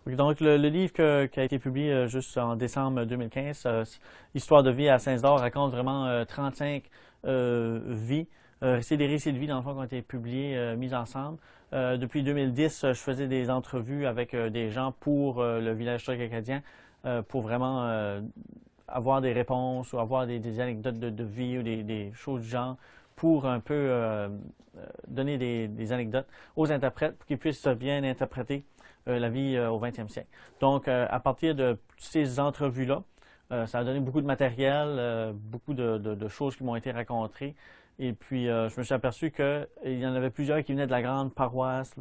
Donc, le livre qui a été publié juste en décembre 2015, Histoire de vie à Saint-Isidore, raconte vraiment 35 vies. C'est des récits de vie, dans le fond, qui ont été publiés, mis ensemble. Depuis 2010, je faisais des entrevues avec des gens pour le village historique acadien, pour vraiment avoir des réponses ou avoir des anecdotes de vie ou des choses du genre pour un peu donner des anecdotes aux interprètes pour qu'ils puissent bien interpréter la vie au 20e siècle. Donc, à partir de ces entrevues-là, ça a donné beaucoup de matériel, beaucoup de choses qui m'ont été racontées. Et puis, je me suis aperçu qu'il y en avait plusieurs qui venaient de la grande paroisse,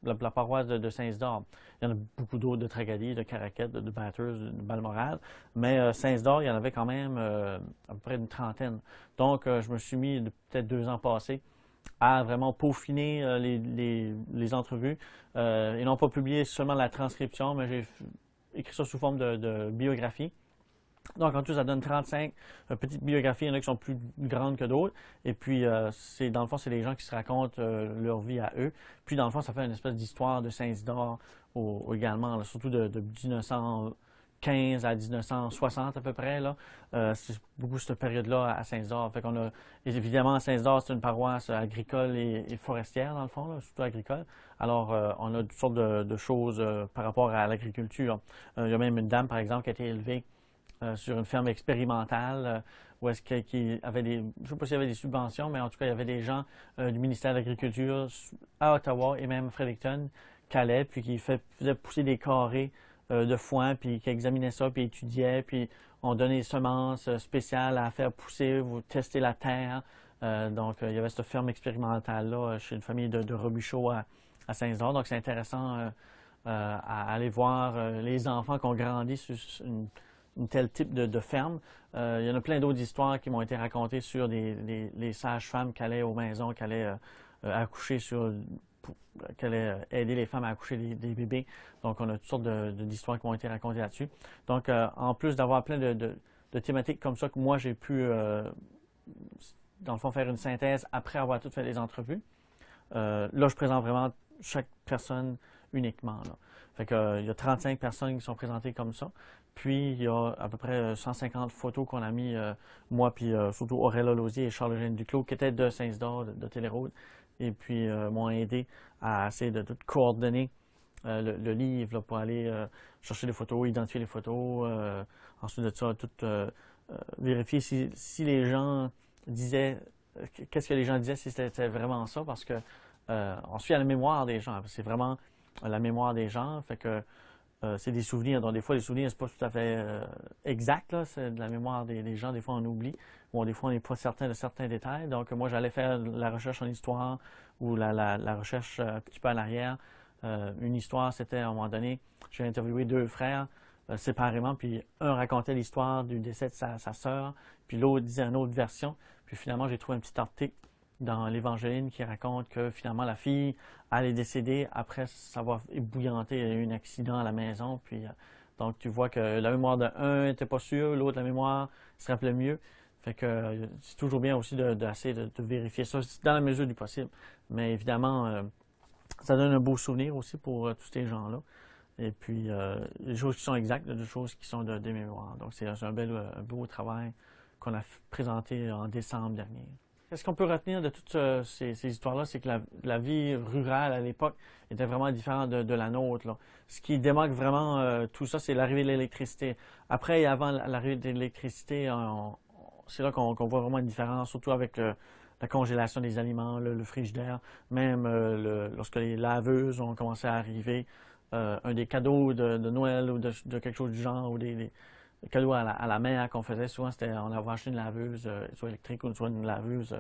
la paroisse de Saint-Isidore. Il y en a beaucoup d'autres de Tracadie, de Caraquette, de Bathurst, de Balmoral. Mais Saint-Isidore, il y en avait quand même à peu près une trentaine. Donc, je me suis mis, peut-être 2 ans passés, à vraiment peaufiner les entrevues. Ils n'ont pas publié seulement la transcription, mais j'ai écrit ça sous forme de biographie. Donc, en tout, ça donne 35 petites biographies. Il y en a qui sont plus grandes que d'autres. Et puis, dans le fond, c'est les gens qui se racontent leur vie à eux. Puis, dans le fond, ça fait une espèce d'histoire de Saint-Isidore également, là, surtout de 1915 à 1960 à peu près. Là. C'est beaucoup cette période-là à Saint-Isidore. Fait qu'on a, évidemment, Saint-Isidore, c'est une paroisse agricole et forestière, dans le fond, là, surtout agricole. Alors, on a toutes sortes de choses par rapport à l'agriculture. Il y a même une dame, par exemple, qui a été élevée sur une ferme expérimentale où est-ce qu'il avait je ne sais pas s'il y avait des subventions, mais en tout cas, il y avait des gens du ministère de l'Agriculture à Ottawa et même Fredericton qui allaient, puis qui faisaient pousser des carrés de foin, puis qui examinaient ça, puis étudiaient, puis on donnait des semences spéciales à faire pousser, vous tester la terre. Donc, il y avait cette ferme expérimentale-là chez une famille de Robuchot à Saint-Isidore. Donc, c'est intéressant à aller voir les enfants qui ont grandi sur une tel type de ferme. Il y en a plein d'autres histoires qui m'ont été racontées sur les sages-femmes qui allaient aux maisons, qui allaient accoucher qui allaient aider les femmes à accoucher des bébés. Donc, on a toutes sortes d'histoires qui m'ont été racontées là-dessus. Donc, en plus d'avoir plein de thématiques comme ça que moi, j'ai pu, dans le fond, faire une synthèse après avoir tout fait les entrevues, là, je présente vraiment chaque personne uniquement. Là. Fait que, il y a 35 personnes qui sont présentées comme ça. Puis, il y a à peu près 150 photos qu'on a mis, moi, puis surtout Auréla Lausier et Charles-Eugène Duclos, qui étaient de Saint-Isidore, de Télérode, et puis m'ont aidé à essayer de tout coordonner le livre là, pour aller chercher les photos, identifier les photos, ensuite de ça, tout vérifier si les gens disaient, qu'est-ce que les gens disaient, si c'était vraiment ça, parce que on suit à la mémoire des gens, c'est vraiment la mémoire des gens, fait que c'est des souvenirs. Donc, des fois, les souvenirs, c'est pas tout à fait exact, là. C'est de la mémoire des gens. Des fois, on oublie. Ou des fois, on n'est pas certain de certains détails. Donc, moi, j'allais faire la recherche en histoire ou la recherche un petit peu en arrière. Une histoire, c'était, à un moment donné, j'ai interviewé 2 frères séparément, puis un racontait l'histoire du décès de sa sœur, puis l'autre disait une autre version. Puis finalement, j'ai trouvé un petit article dans l'Évangile qui raconte que finalement la fille elle est décédée après s'avoir ébouillanté, il y a eu un accident à la maison, puis donc tu vois que la mémoire de un n'était pas sûre, l'autre la mémoire se rappelait mieux. Fait que c'est toujours bien aussi d'essayer de vérifier ça dans la mesure du possible. Mais évidemment, ça donne un beau souvenir aussi pour tous ces gens-là. Et puis, des choses qui sont exactes, des choses qui sont des mémoires. Donc, c'est un beau travail qu'on a présenté en décembre dernier. Ce qu'on peut retenir de toutes ces histoires-là, c'est que la vie rurale à l'époque était vraiment différente de la nôtre. Là. Ce qui démarque vraiment tout ça, c'est l'arrivée de l'électricité. Après et avant l'arrivée de l'électricité, c'est là qu'on voit vraiment une différence, surtout avec la congélation des aliments, le frigidaire, même lorsque les laveuses ont commencé à arriver. Un des cadeaux de Noël ou de quelque chose du genre, ou des cadeaux à la mère qu'on faisait souvent, c'était on avait acheté une laveuse, soit électrique ou soit une laveuse,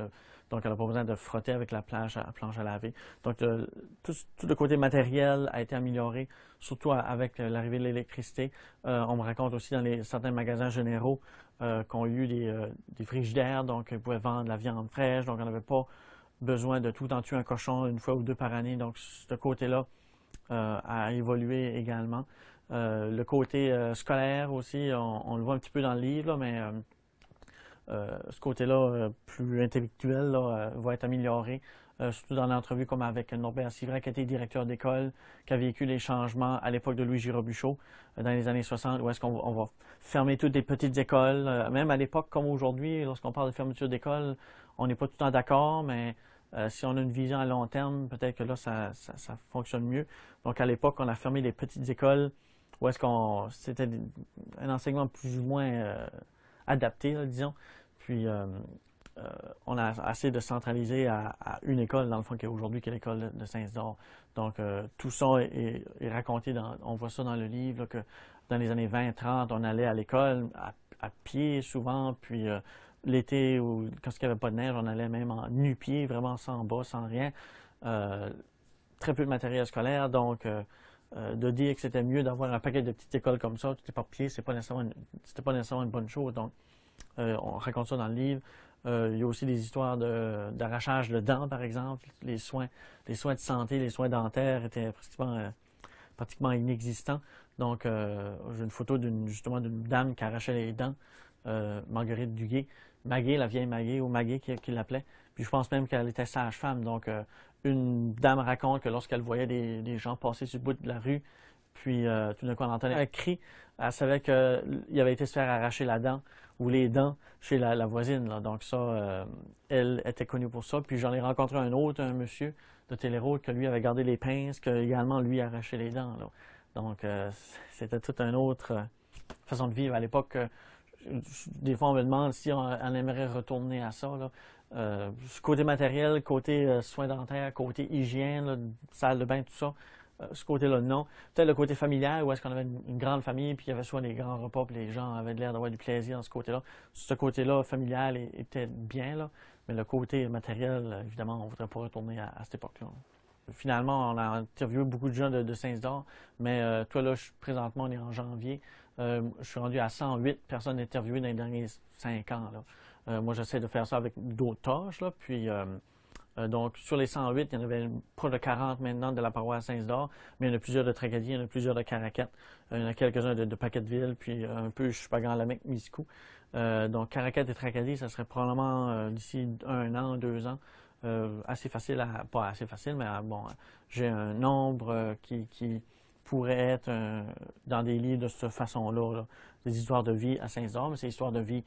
donc elle n'a pas besoin de frotter avec la planche à laver. Donc tout le côté matériel a été amélioré, surtout avec l'arrivée de l'électricité. On me raconte aussi dans certains magasins généraux qu'on a eu des frigidaires, donc ils pouvaient vendre de la viande fraîche, donc on n'avait pas besoin de tout le temps tuer un cochon 1 fois ou 2 par année. Donc ce côté-là a évolué également. Le côté scolaire aussi, on le voit un petit peu dans le livre, là, mais ce côté-là plus intellectuel là, va être amélioré surtout dans l'entrevue comme avec Norbert Sivray, qui était directeur d'école, qui a vécu les changements à l'époque de Louis Robichaud, dans les années 60, où est-ce qu'on va fermer toutes les petites écoles. Même à l'époque, comme aujourd'hui, lorsqu'on parle de fermeture d'école, on n'est pas tout le temps d'accord, mais si on a une vision à long terme, peut-être que là, ça fonctionne mieux. Donc, à l'époque, on a fermé les petites écoles où est-ce qu'on c'était un enseignement plus ou moins adapté, là, disons. Puis, on a essayé de centraliser à une école, dans le fond, qui est aujourd'hui, qui est l'école de Saint-Isidore. Donc, tout ça est raconté, on voit ça dans le livre, là, que dans les années 20-30, on allait à l'école à pied souvent, puis l'été, ou quand il n'y avait pas de neige, on allait même en nu-pied, vraiment sans bas, sans rien. Très peu de matériel scolaire, donc de dire que c'était mieux d'avoir un paquet de petites écoles comme ça, tout est par pied, c'était pas nécessairement une bonne chose. Donc, on raconte ça dans le livre. Il y a aussi des histoires d'arrachage de dents, par exemple. Les soins de santé, les soins dentaires étaient pratiquement inexistants. Donc, j'ai une photo justement d'une dame qui arrachait les dents, Marguerite Duguay. Maguet, la vieille Maguet, ou Maguet qui l'appelait. Puis je pense même qu'elle était sage-femme. Donc, une dame raconte que lorsqu'elle voyait des gens passer sur le bout de la rue, puis tout d'un coup, on entendait un cri. Elle savait qu'il avait été se faire arracher la dent ou les dents chez la voisine, là. Donc ça, elle était connue pour ça. Puis j'en ai rencontré un monsieur de Téléroute, que lui avait gardé les pinces, que également lui arrachait les dents, là. Donc c'était toute une autre façon de vivre à l'époque. Des fois, on me demande si on aimerait retourner à ça, là. Côté matériel, côté soins dentaires, côté hygiène, là, salle de bain, tout ça. Ce côté-là, non. Peut-être le côté familial, où est-ce qu'on avait une grande famille, puis il y avait soit des grands repas, puis les gens avaient l'air d'avoir du plaisir dans ce côté-là. Ce côté-là, familial, était bien, là. Mais le côté matériel, évidemment, on ne voudrait pas retourner à cette époque-là. Finalement, on a interviewé beaucoup de gens de Saint-Isidore, mais toi, là, présentement, on est en janvier. Je suis rendu à 108 personnes interviewées dans les derniers 5 ans, là. Moi, j'essaie de faire ça avec d'autres tâches, là, puis... donc, sur les 108, il y en avait près de 40 maintenant de la paroisse Saint-Isidore, mais il y en a plusieurs de Tracadie, il y en a plusieurs de Caraquette, il y en a quelques-uns de Paquetteville, puis un peu, je suis pas grand Lamec, Miscou. Donc, Caraquette et Tracadie, ça serait probablement d'ici 1 an, 2 ans, assez facile pas assez facile, mais bon, j'ai un nombre qui pourrait être dans des livres de cette façon-là, là, des histoires de vie à Saint-Isidore, mais c'est histoires de vie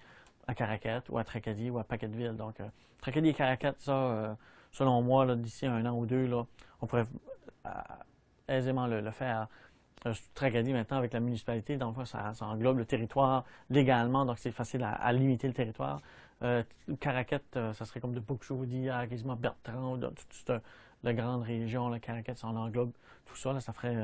à Caraquette ou à Tracadie ou à Paquetteville. Donc, Tracadie et Caraquette, ça, selon moi, d'ici 1 an ou 2, là, on pourrait aisément le faire. Tracadie, maintenant, avec la municipalité, donc ça englobe le territoire légalement, donc c'est facile à limiter le territoire. Caraquette, ça serait comme de Bouc-Jaudy à quasiment Bertrand, de toute la grande région, là, Caraquette, ça en englobe tout ça, là, ça ferait,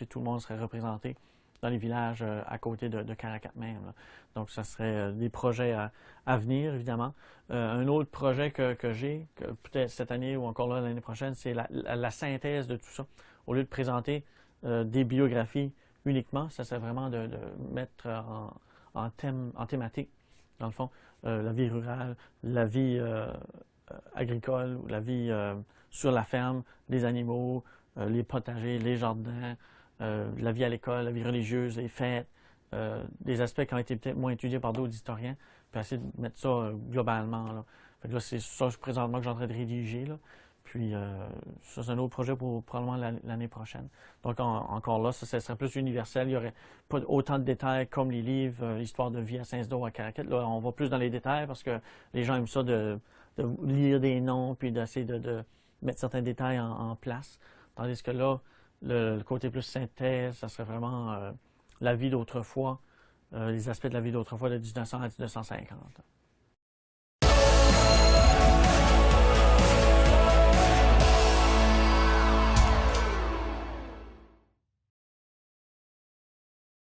tout le monde serait représenté dans les villages à côté de Caraquette même, là. Donc, ça serait des projets à venir, évidemment. Un autre projet que j'ai, peut-être cette année ou encore là l'année prochaine, c'est la synthèse de tout ça. Au lieu de présenter des biographies uniquement, ça serait vraiment de mettre en thématique, dans le fond, la vie rurale, la vie agricole, la vie sur la ferme, les animaux, les potagers, les jardins, la vie à l'école, la vie religieuse, les fêtes, des aspects qui ont été peut-être moins étudiés par d'autres historiens, puis essayer de mettre ça globalement, là. Fait que là, c'est ça présentement que j'ai en train de rédiger, là. Puis ça, c'est un autre projet pour probablement l'année prochaine. Donc encore là, ça serait plus universel. Il n'y aurait pas autant de détails comme les livres, l'histoire de vie à Saint-Isidore, à Caraquette. Là, on va plus dans les détails parce que les gens aiment ça de lire des noms puis d'essayer de mettre certains détails en place. Tandis que là, le côté plus synthèse, ça serait vraiment la vie d'autrefois, les aspects de la vie d'autrefois de 1900 à 1950.